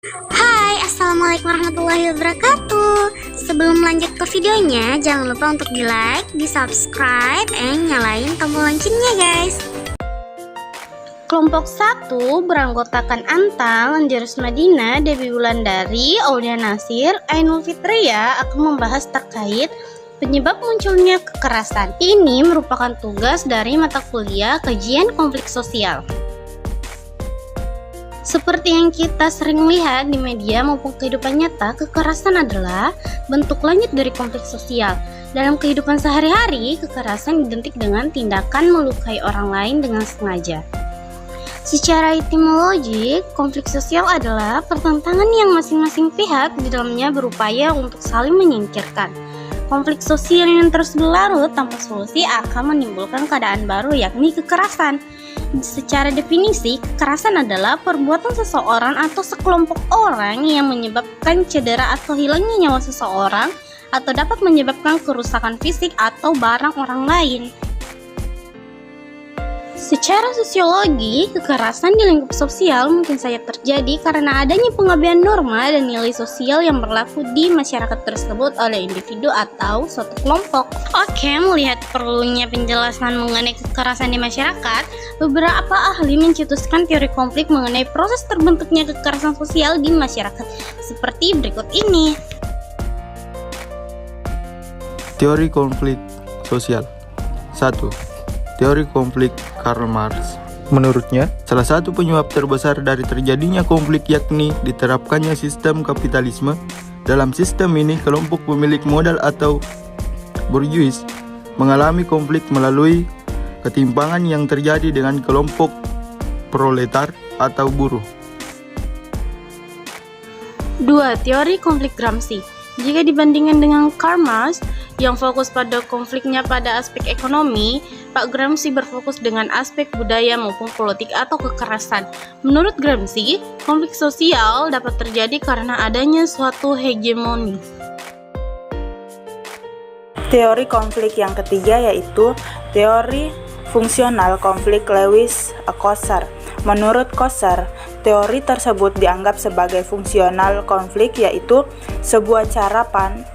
Hai, assalamualaikum warahmatullahi wabarakatuh. Sebelum lanjut ke videonya, jangan lupa untuk di like, di subscribe, and nyalain tombol loncengnya guys. Kelompok 1 beranggotakan Antal, Anjarus Madina, Dewi Wulandari, Aulia Nasir, Ainul Fitria akan membahas terkait penyebab munculnya kekerasan. Ini merupakan tugas dari mata kuliah kajian konflik sosial. Seperti yang kita sering lihat di media maupun kehidupan nyata, kekerasan adalah bentuk lanjut dari konflik sosial. Dalam kehidupan sehari-hari, kekerasan identik dengan tindakan melukai orang lain dengan sengaja. Secara etimologi, konflik sosial adalah pertentangan yang masing-masing pihak di dalamnya berupaya untuk saling menyingkirkan. Konflik sosial yang terus berlarut tanpa solusi akan menimbulkan keadaan baru, yakni kekerasan. Secara definisi, kekerasan adalah perbuatan seseorang atau sekelompok orang yang menyebabkan cedera atau hilangnya nyawa seseorang atau dapat menyebabkan kerusakan fisik atau barang orang lain. Secara sosiologi, kekerasan di lingkup sosial mungkin saja terjadi karena adanya pengabaian norma dan nilai sosial yang berlaku di masyarakat tersebut oleh individu atau suatu kelompok. Oke, melihat perlunya penjelasan mengenai kekerasan di masyarakat, beberapa ahli mencetuskan teori konflik mengenai proses terbentuknya kekerasan sosial di masyarakat seperti berikut ini. Teori konflik sosial. 1. Teori konflik Karl Marx. Menurutnya, salah satu penyebab terbesar dari terjadinya konflik yakni diterapkannya sistem kapitalisme. Dalam sistem ini, kelompok pemilik modal atau bourgeois mengalami konflik melalui ketimpangan yang terjadi dengan kelompok proletar atau buruh. 2. Teori konflik Gramsci. Jika dibandingkan dengan Karl Marx yang fokus pada konfliknya pada aspek ekonomi, Pak Gramsci berfokus dengan aspek budaya maupun politik atau kekerasan. Menurut Gramsci, konflik sosial dapat terjadi karena adanya suatu hegemoni. Teori konflik yang ketiga yaitu teori fungsional konflik Lewis-Kosar. Menurut Kosar, teori tersebut dianggap sebagai fungsional konflik, yaitu sebuah cara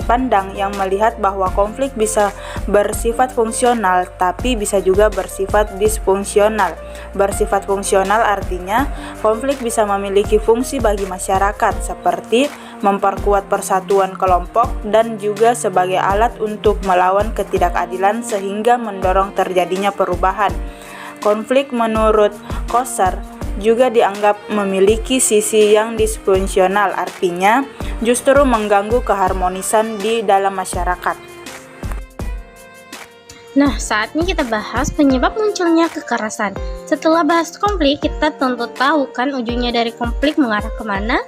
pandang yang melihat bahwa konflik bisa bersifat fungsional tapi bisa juga bersifat disfungsional. Bersifat fungsional artinya konflik bisa memiliki fungsi bagi masyarakat seperti memperkuat persatuan kelompok dan juga sebagai alat untuk melawan ketidakadilan sehingga mendorong terjadinya perubahan. Konflik menurut Kosar juga dianggap memiliki sisi yang disfungsional, artinya justru mengganggu keharmonisan di dalam masyarakat. Nah, saatnya kita bahas penyebab munculnya kekerasan. Setelah bahas konflik, kita tentu tahu kan ujungnya dari konflik mengarah kemana?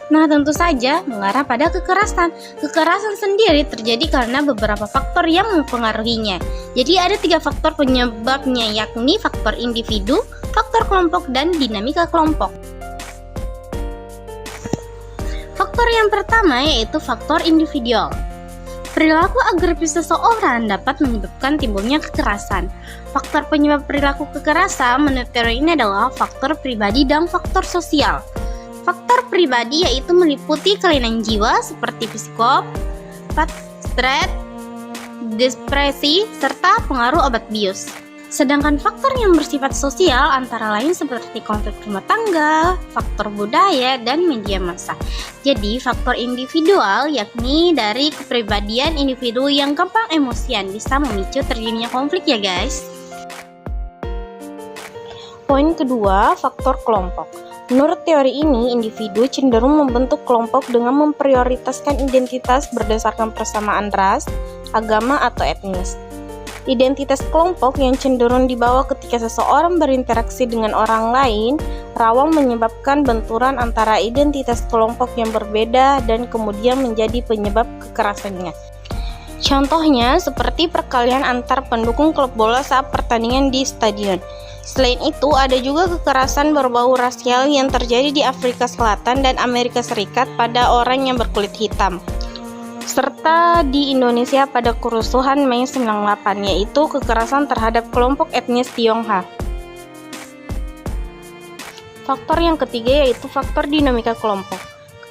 Nah, tentu saja mengarah pada kekerasan. Kekerasan sendiri terjadi karena beberapa faktor yang mempengaruhinya. Jadi ada 3 faktor penyebabnya, yakni faktor individu, faktor kelompok, dan dinamika kelompok. Faktor yang pertama yaitu faktor individual. Perilaku agresif seseorang dapat menyebabkan timbulnya kekerasan. Faktor penyebab perilaku kekerasan menurut teori ini adalah faktor pribadi dan faktor sosial. Faktor pribadi yaitu meliputi kelainan jiwa seperti psikopat, stres, depresi, serta pengaruh obat bius. Sedangkan faktor yang bersifat sosial antara lain seperti konflik rumah tangga, faktor budaya, dan media massa. Jadi faktor individual yakni dari kepribadian individu yang gampang emosian bisa memicu terjadinya konflik ya guys. Poin kedua, faktor kelompok. Menurut teori ini, individu cenderung membentuk kelompok dengan memprioritaskan identitas berdasarkan persamaan ras, agama, atau etnis. Identitas kelompok yang cenderung dibawa ketika seseorang berinteraksi dengan orang lain rawan menyebabkan benturan antara identitas kelompok yang berbeda dan kemudian menjadi penyebab kekerasannya. Contohnya seperti perkelahian antar pendukung klub bola saat pertandingan di stadion. Selain itu, ada juga kekerasan berbau rasial yang terjadi di Afrika Selatan dan Amerika Serikat pada orang yang berkulit hitam, serta di Indonesia pada kerusuhan Mei 98, yaitu kekerasan terhadap kelompok etnis Tionghoa. Faktor yang ketiga yaitu faktor dinamika kelompok.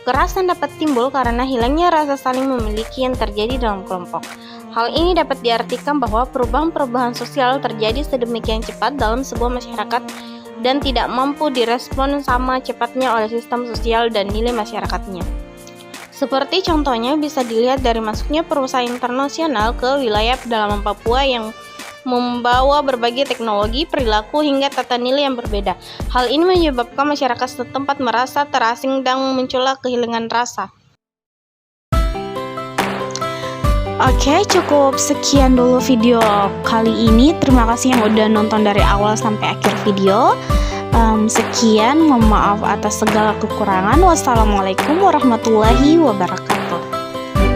Kekerasan dapat timbul karena hilangnya rasa saling memiliki yang terjadi dalam kelompok. Hal ini dapat diartikan bahwa perubahan-perubahan sosial terjadi sedemikian cepat dalam sebuah masyarakat dan tidak mampu direspon sama cepatnya oleh sistem sosial dan nilai masyarakatnya. Seperti contohnya bisa dilihat dari masuknya perusahaan internasional ke wilayah pedalaman Papua yang membawa berbagai teknologi, perilaku, hingga tata nilai yang berbeda. Hal ini menyebabkan masyarakat setempat merasa terasing dan muncullah kehilangan rasa. Oke, cukup sekian dulu video kali ini. Terima kasih yang udah nonton dari awal sampai akhir video. Sekian, mohon maaf atas segala kekurangan. Wassalamualaikum warahmatullahi wabarakatuh.